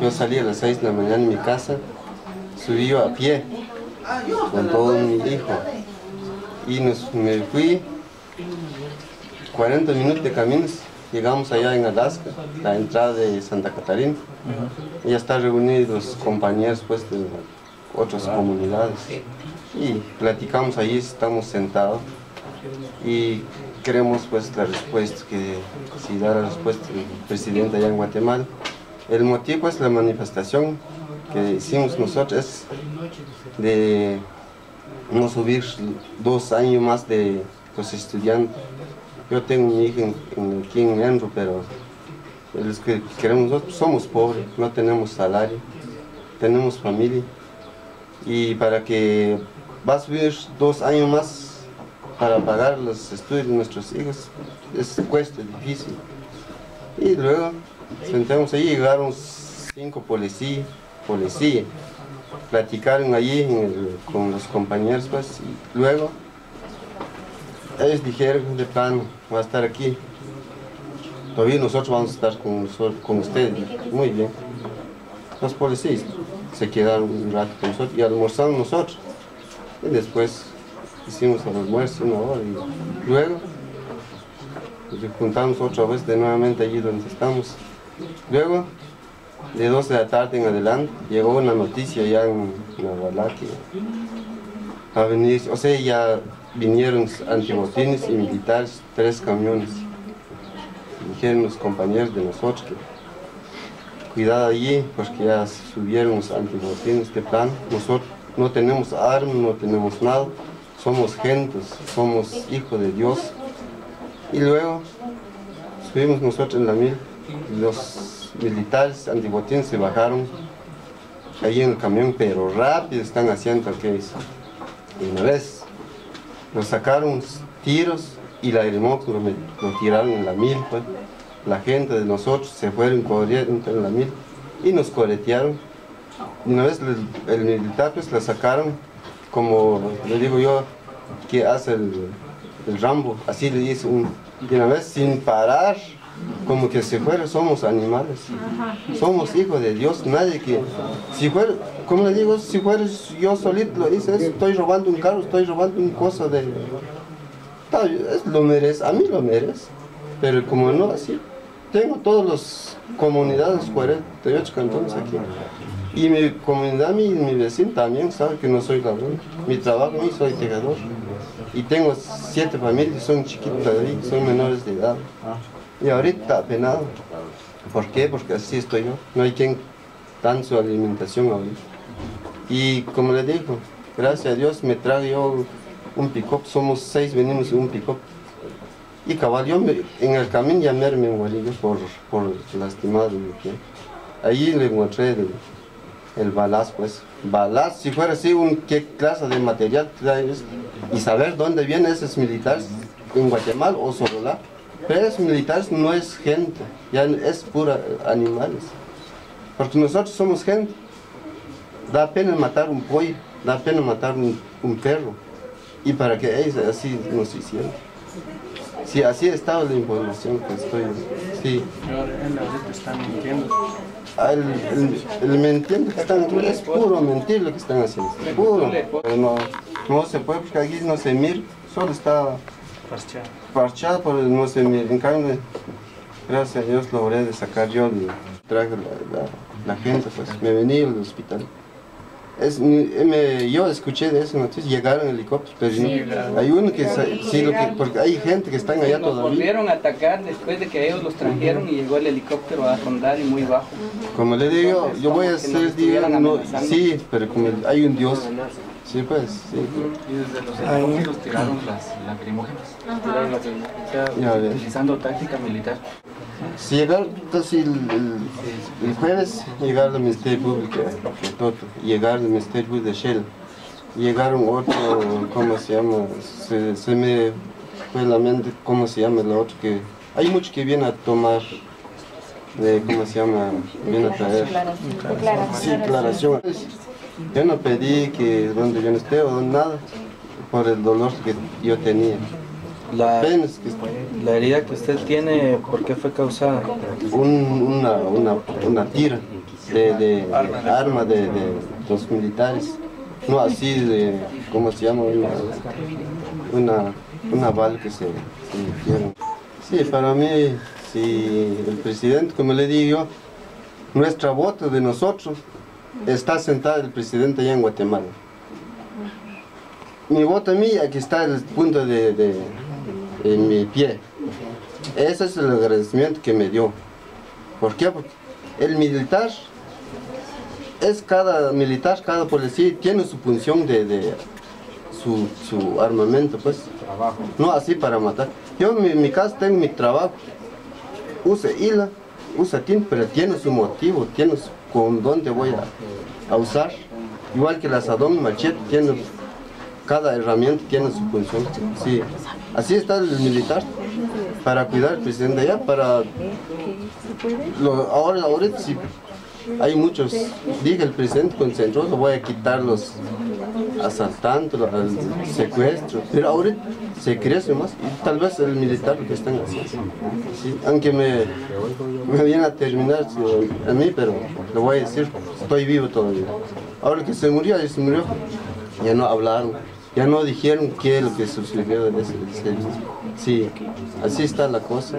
Yo salí a las 6 de la mañana en mi casa, subí yo a pie con todo mi hijo y me fui 40 minutos de caminos. Llegamos allá en Alaska, la entrada de Santa Catarina. Y ya están reunidos los compañeros pues, de otras comunidades. Y platicamos ahí, estamos sentados y queremos pues la respuesta, que si da la respuesta el presidente allá en Guatemala. El motivo es la manifestación que hicimos nosotros, es de no subir 2 años más de los estudiantes. Yo tengo mi hija aquí en Menro, pero los que queremos nosotros somos pobres, no tenemos salario, tenemos familia. Y para que va a subir 2 años más para pagar los estudios de nuestros hijos, cuesta, difícil. Y luego sentamos ahí, llegaron 5 policías, platicaron allí con los compañeros, pues, y luego ellos dijeron de plano, va a estar aquí, todavía nosotros vamos a estar con ustedes. Muy bien. Los policías se quedaron un rato con nosotros y almorzamos nosotros. Y después hicimos el almuerzo 1 hora y luego nos juntamos otra vez de nuevamente allí donde estamos. Luego, de 12 de la tarde en adelante, llegó una noticia ya en Nahualá que a venir, o sea, ya vinieron antibotines y militares, 3 camiones. Dijeron los compañeros de nosotros que cuidado allí, porque ya subieron los antibotines de plan. Nosotros no tenemos armas, no tenemos nada, somos gentes, somos hijos de Dios. Y luego subimos nosotros en la mil, los militares antibotines se bajaron allí en el camión, pero rápido están haciendo aquello. Y una vez nos sacaron tiros y la aeromoto lo tiraron en la mil, pues. La gente de nosotros se fueron corriendo en la mil y nos coletearon. Y una vez el militar pues la sacaron, como le digo yo, que hace el Rambo, así le dice, y una vez sin parar, como que se fuera, somos animales, somos hijos de Dios, nadie que, si fuera, como le digo, si fuera yo solito lo hice, estoy robando un carro, estoy robando una cosa de, lo merece, a mí lo merece, pero como no así, tengo todas las comunidades, 48 cantones aquí, y mi comunidad, mi vecino también sabe que no soy ladrón, mi trabajo, soy tejedor, y tengo 7 familias, son chiquitas ahí, son menores de edad. Y ahorita apenado. ¿Por qué? Porque así estoy yo. No hay quien dan su alimentación ahorita. Y como le digo, gracias a Dios me traje yo un pick-up. Somos 6, venimos en un pick-up. Y cabal, yo en el camino ya me morí por lastimado. Allí le encontré el balazo, pues. Balazo, si fuera así, qué clase de material traes. Y saber dónde vienen esos militares, en Guatemala o Sololá. Pero esos militares no es gente, ya es pura animales. Porque nosotros somos gente. Da pena matar un pollo, da pena matar un perro. Y para que ellos así nos hicieron. Sí, así ha estado la información que estoy. Sí. Ahora están mintiendo. El mentir que están, es puro mentir lo que están haciendo. Puro. Pero no se puede porque aquí no se mira, solo está parchado, pero no se mira. En cambio, gracias a Dios logré de sacar yo, traje la gente, pues me vení al hospital. Yo escuché de esa noticia, llegaron helicópteros, pero sí, hay uno que sí, porque hay gente que están allá todavía. Volvieron a atacar después de que ellos los trajeron y llegó el helicóptero a rondar y muy bajo. Como le digo, yo voy a hacer, sí, pero como hay un Dios. Sí, pues, sí. Y desde los helicópteros tiraron las lacrimógenas, utilizando táctica militar. Si llegaron, entonces el jueves llegaron al Ministerio Público de Toto, llegaron al Ministerio Público de Shell, llegaron otro, ¿cómo se llama? Se me fue la mente, ¿cómo se llama el otro? Que hay muchos que vienen a tomar, ¿cómo se llama? Vienen a traer. Declaración. Yo no pedí que donde yo no esté o nada, por el dolor que yo tenía. La herida que usted tiene, ¿por qué fue causada? Una tira. arma de los militares, no así de, ¿cómo se llama? Una bala que se metieron. Sí, para mí, si el presidente, como le digo, nuestra voto de nosotros, está sentado el presidente allá en Guatemala. Mi voto a mí, aquí está el punto de mi pie. Ese es el agradecimiento que me dio. ¿Por qué? Porque el militar, cada policía tiene su función de su armamento, pues. Trabajo. No así para matar. Yo en mi casa tengo mi trabajo, usa hila, usa tinta, pero tiene su motivo, tiene con dónde voy a usar. Igual que el asadón, machete, cada herramienta tiene su función. Sí. Así está el militar, para cuidar al presidente allá, ahorita sí, hay muchos, dije el presidente concentró, voy a quitar los asaltantes, los secuestros, pero ahorita se crece más, y tal vez el militar que están haciendo. Sí, aunque me viene a terminar a mí, pero le voy a decir, estoy vivo todavía. Ahora que se murió, ya no hablaron, ya no dijeron qué es lo que sucedió de ese. Sí, así está la cosa.